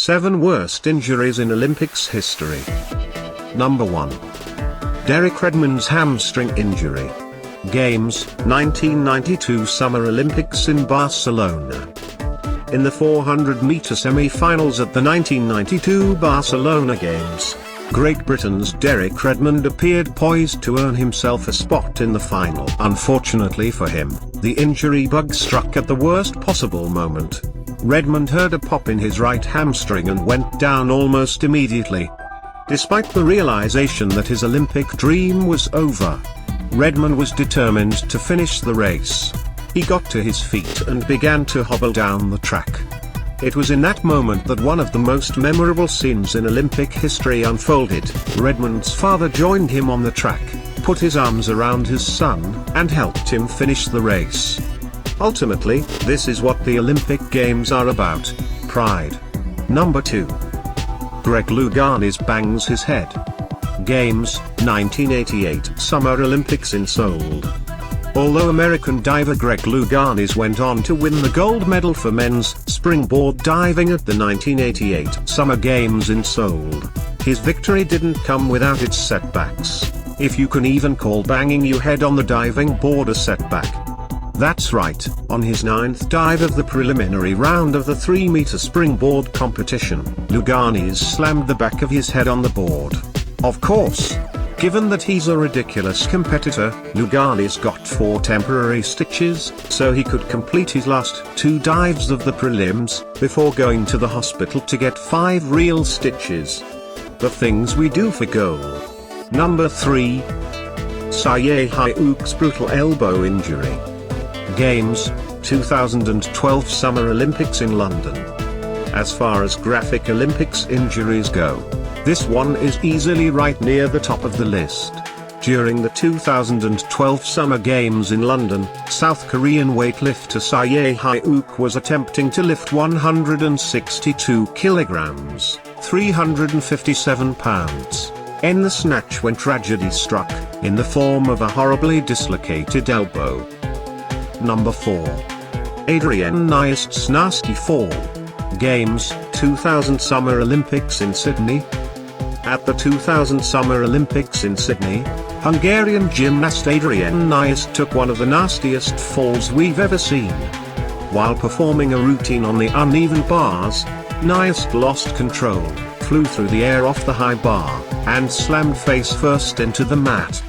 7 worst injuries in Olympics history. Number 1. Derek Redmonds hamstring injury. Games, 1992 Summer Olympics in Barcelona. In the 400-meter semi-finals at the 1992 Barcelona Games, Great Britain's Derek Redmond appeared poised to earn himself a spot in the final. Unfortunately for him, the injury bug struck at the worst possible moment. Redmond heard a pop in his right hamstring and went down almost immediately. Despite the realization that his Olympic dream was over, Redmond was determined to finish the race. He got to his feet and began to hobble down the track. It was in that moment that one of the most memorable scenes in Olympic history unfolded. Redmond's father joined him on the track, put his arms around his son, and helped him finish the race. Ultimately, this is what the Olympic Games are about: pride. Number 2. Greg Louganis bangs his head. Games, 1988 Summer Olympics in Seoul. Although American diver Greg Louganis went on to win the gold medal for men's springboard diving at the 1988 Summer Games in Seoul, his victory didn't come without its setbacks, if you can even call banging your head on the diving board a setback. That's right, on his 9th dive of the preliminary round of the 3-meter springboard competition, Louganis slammed the back of his head on the board. Of course, given that he's a ridiculous competitor, Louganis got 4 temporary stitches, so he could complete his last 2 dives of the prelims, before going to the hospital to get 5 real stitches. The things we do for gold. Number 3. Saye Hyuk's brutal elbow injury. Games, 2012 Summer Olympics in London. As far as graphic Olympics injuries go, this one is easily right near the top of the list. During the 2012 Summer Games in London, South Korean weightlifter Saye Hyuk was attempting to lift 162 kilograms, 357 pounds, in the snatch when tragedy struck, in the form of a horribly dislocated elbow. Number 4. Adrian Nyhus' nasty fall. Games, 2000 Summer Olympics in Sydney. At the 2000 Summer Olympics in Sydney, Hungarian gymnast Adrian Nyhus took one of the nastiest falls we've ever seen. While performing a routine on the uneven bars, Nyhus lost control, flew through the air off the high bar, and slammed face first into the mat.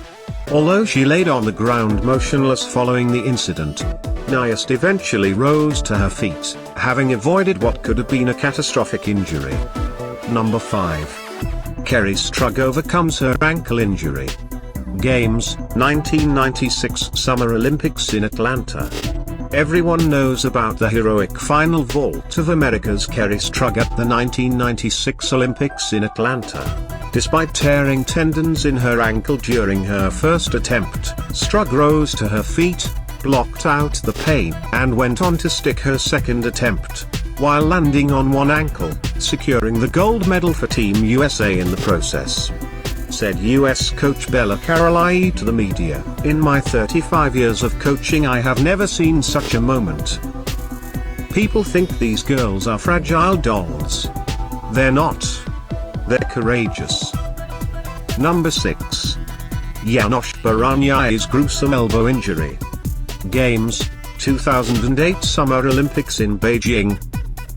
Although she laid on the ground motionless following the incident, Nyhus eventually rose to her feet, having avoided what could have been a catastrophic injury. Number 5. Kerri Strugs overcomes her ankle injury. Games, 1996 Summer Olympics in Atlanta. Everyone knows about the heroic final vault of America's Kerri Strugs at the 1996 Olympics in Atlanta. Despite tearing tendons in her ankle during her first attempt, Strugs rose to her feet, blocked out the pain, and went on to stick her second attempt, while landing on one ankle, securing the gold medal for Team USA in the process. Said US coach Bella Carolai to the media, "In my 35 years of coaching I have never seen such a moment. People think these girls are fragile dolls. They're not. They're courageous." Number 6. Janosh Piranha's gruesome elbow injury. Games, 2008 Summer Olympics in Beijing.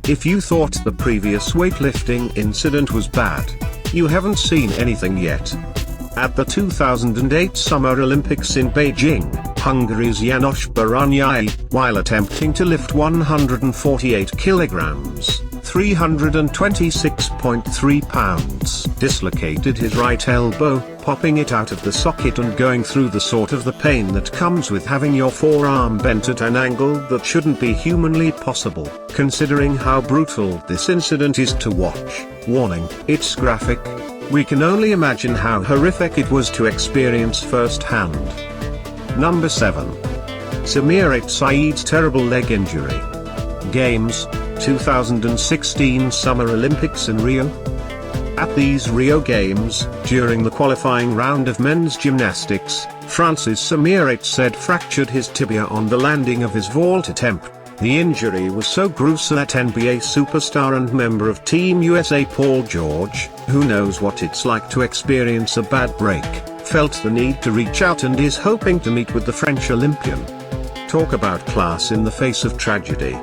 If you thought the previous weightlifting incident was bad, you haven't seen anything yet. At the 2008 Summer Olympics in Beijing, Hungary's Janosh Piranha, while attempting to lift 148 kilograms, 326.3 pounds, dislocated his right elbow, popping it out of the socket and going through the sort of the pain that comes with having your forearm bent at an angle that shouldn't be humanly possible. Considering how brutal this incident is to watch, warning, it's graphic. We can only imagine how horrific it was to experience firsthand. Number 7. Sameer Saeed's terrible leg injury. Games, 2016 Summer Olympics in Rio. At these Rio Games, during the qualifying round of men's gymnastics, France's Sameer Saeed fractured his tibia on the landing of his vault attempt. The injury was so gruesome that NBA superstar and member of Team USA Paul George, who knows what it's like to experience a bad break, felt the need to reach out and is hoping to meet with the French Olympian. Talk about class in the face of tragedy.